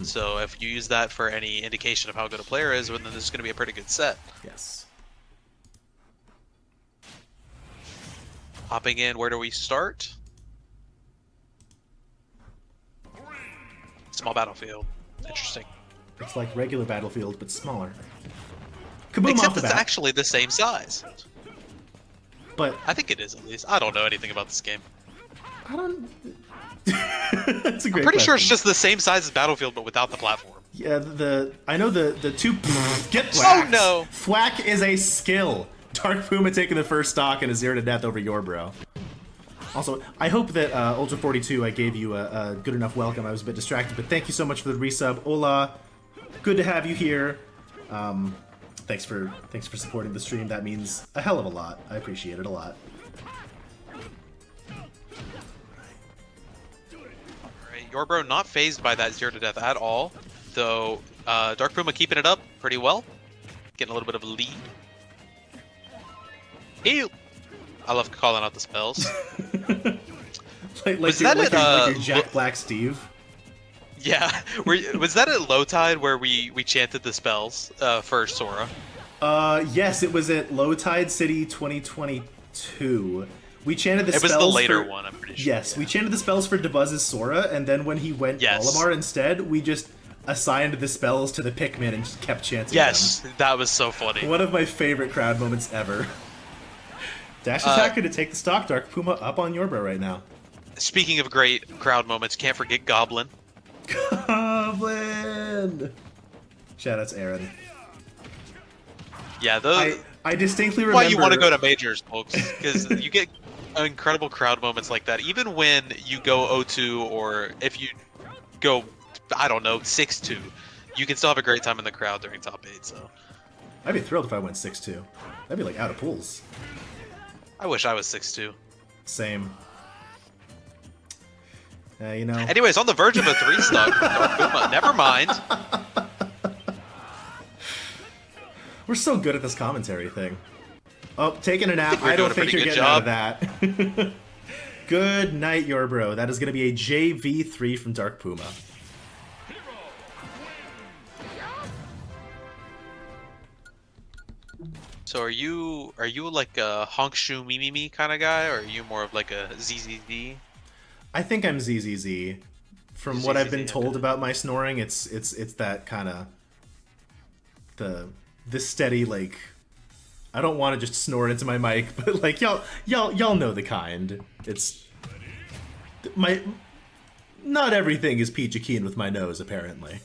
So if you use that for any indication of how good a player is, well, then this is going to be a pretty good set. Yes. Hopping in, where do we start? Small battlefield. Interesting. It's like regular Battlefield, but smaller. Kaboom Except off the it's bat. actually the same size. But I think it is, at least. I don't know anything about this game. I don't... That's a great I'm pretty sure it's question. just the same size as Battlefield, but without the platform. Yeah, I know the two... Get Oh, thwacked. no. Thwack is a skill. DarkPuma taking the first stock and a 0 to death over Yourbro. Also, I hope that Ultra42, I gave you a good enough welcome. I was a bit distracted, but thank you so much for the resub. Hola, good to have you here. Thanks for supporting the stream. That means a hell of a lot. I appreciate it a lot. Alright, Yourbro not phased by that 0 to death at all, though DarkPuma keeping it up pretty well. Getting a little bit of a lead. Ew! I love calling out the spells. like your Jack Black Steve. Yeah, was that at low tide where we chanted the spells for Sora? Yes, it was at Low Tide City 2022. We chanted the spells. It was the later one, I'm pretty sure. Yes, yeah. We chanted the spells for DeBuzz's Sora, and then when he went Olimar instead, we just assigned the spells to the Pikmin and just kept chanting them. That was so funny. One of my favorite crowd moments ever. Dash attacker to take the stock. DarkPuma up on Yourbro right now. Speaking of great crowd moments, can't forget Goblin. Goblin! Shoutouts Aaron. Yeah, those... I distinctly remember... Why you want to go to majors, folks, because you get incredible crowd moments like that. Even when you go 0-2, or if you go, I don't know, 6-2, you can still have a great time in the crowd during top 8, so... I'd be thrilled if I went 6-2. That'd be like out of pools. I wish I was 6'2". Same. You know. Anyways, on the verge of a 3-stock for DarkPuma. Never mind. We're so good at this commentary thing. Oh, taking a nap. I don't think you're getting job. out of that. Good night, Yourbro. That is going to be a JV3 from DarkPuma. So are you like a Honkshu Mimimi kind of guy, or are you more of like a ZZZ? I think I'm ZZZ. From what I've been told about my snoring, it's that kind of the steady, like, I don't want to just snore into my mic, but like y'all know the kind. It's not everything is peachy keen with my nose, apparently.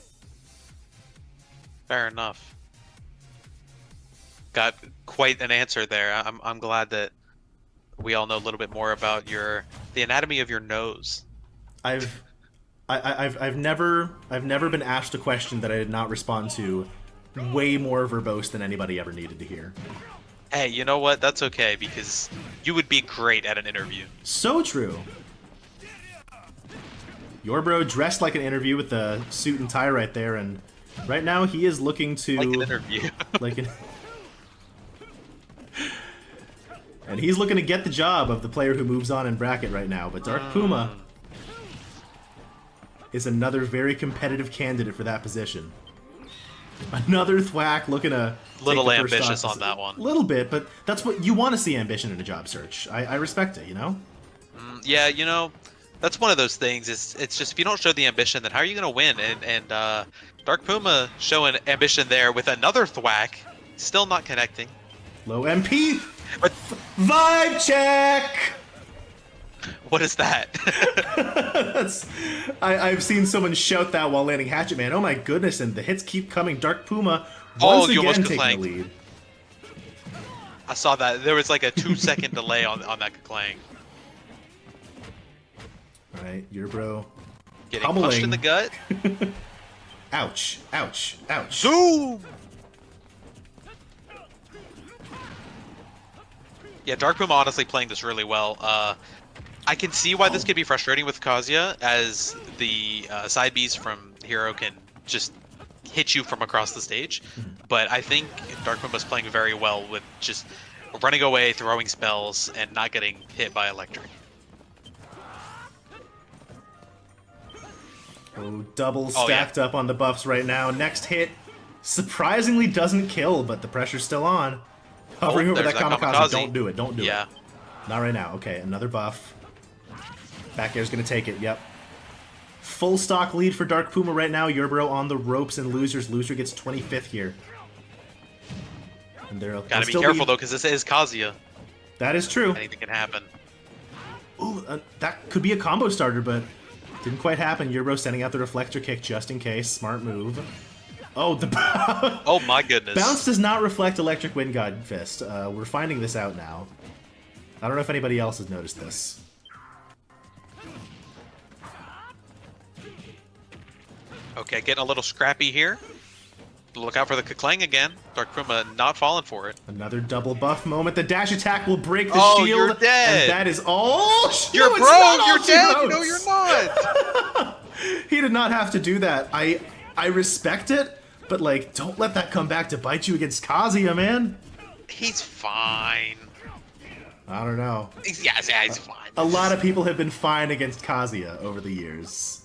Fair enough. Got quite an answer there. I'm glad that we all know a little bit more about the anatomy of your nose. I've never been asked a question that I did not respond to way more verbose than anybody ever needed to hear. Hey, you know what? That's okay, because you would be great at an interview. So true. Yourbro dressed like an interview with the suit and tie right there, and right now he is looking to... Like an interview. And he's looking to get the job of the player who moves on in bracket right now, but DarkPuma is another very competitive candidate for that position. Another thwack looking to... Little ambitious on that one. Little bit, but that's what you want to see, ambition in a job search. I respect it, you know? Yeah, you know, that's one of those things. It's just, if you don't show the ambition, then how are you going to win? And DarkPuma showing ambition there with another thwack, still not connecting. Low MP! But vibe check! What is that? I've seen someone shout that while landing Hatchet Man. Oh my goodness, and the hits keep coming. DarkPuma once again taking the lead. I saw that. There was like a 2-second delay on that Klang. Alright, Yourbro. Getting punched in the gut. Ouch, ouch, ouch. Zoom! Yeah, DarkPuma honestly playing this really well. I can see why this could be frustrating with Kazuya, as the side Bs from Hero can just hit you from across the stage. But I think DarkPuma's playing very well with just running away, throwing spells, and not getting hit by electric. Oh, double Oh, yeah. stacked up on the buffs right now. Next hit surprisingly doesn't kill, but the pressure's still on. Hovering over there's that kamikaze. kamikaze. Don't do it. Don't do Yeah. it. Not right now. Okay, another buff. Back air's gonna take it. Yep. Full stock lead for DarkPuma right now. Yourbro on the ropes and losers. Loser gets 25th here. And they'll Gotta be still careful though, because this is Kazuya. That is true. Anything can happen. Ooh, that could be a combo starter, but didn't quite happen. Yourbro sending out the reflector kick just in case. Smart move. Oh, the Oh my goodness. bounce does not reflect Electric Wind God Fist. We're finding this out now. I don't know if anybody else has noticed this. Okay, getting a little scrappy here. Look out for the Kaklang again. DarkPuma not falling for it. Another double buff moment. The dash attack will break the Oh, shield. you're dead. And that is all. You're No, it's bro, not all you're she dead. knows. No, you're not. He did not have to do that. I respect it, but like, don't let that come back to bite you against Kazuya, man. He's fine. I don't know. Yeah, he's fine. A lot of people have been fine against Kazuya over the years.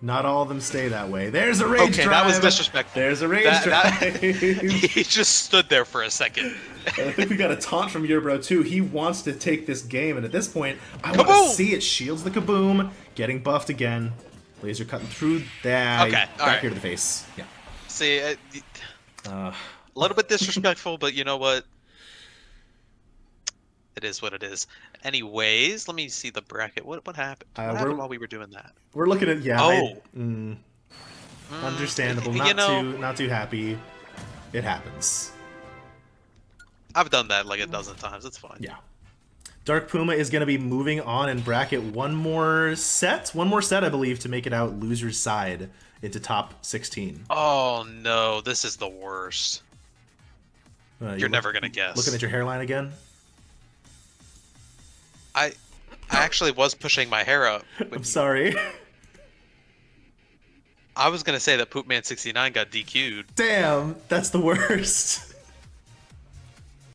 Not all of them stay that way. There's a rage Okay, drive. that was disrespectful. There's a rage That- drive. He just stood there for a second. I think we got a taunt from Yourbro too. He wants to take this game, and at this point, I want to Kaboom! see it. Shields the kaboom, getting buffed again. Laser cutting through that. Okay, back alright. here to the face. Yeah. See, a Uh, little bit disrespectful, but you know what? It is what it is. Anyways, let me see the bracket. What happened? What happened while we were doing that? we're looking at understandable. you know- Not too happy. It happens. I've done that like a dozen times. It's fine. Yeah. DarkPuma is going to be moving on in bracket one more set, I believe, to make it out loser's side into top 16. Oh no, this is the worst. You're never gonna guess. Looking at your hairline again? I actually was pushing my hair up. I'm sorry. I was gonna say that Poopman69 got DQ'd. Damn, that's the worst.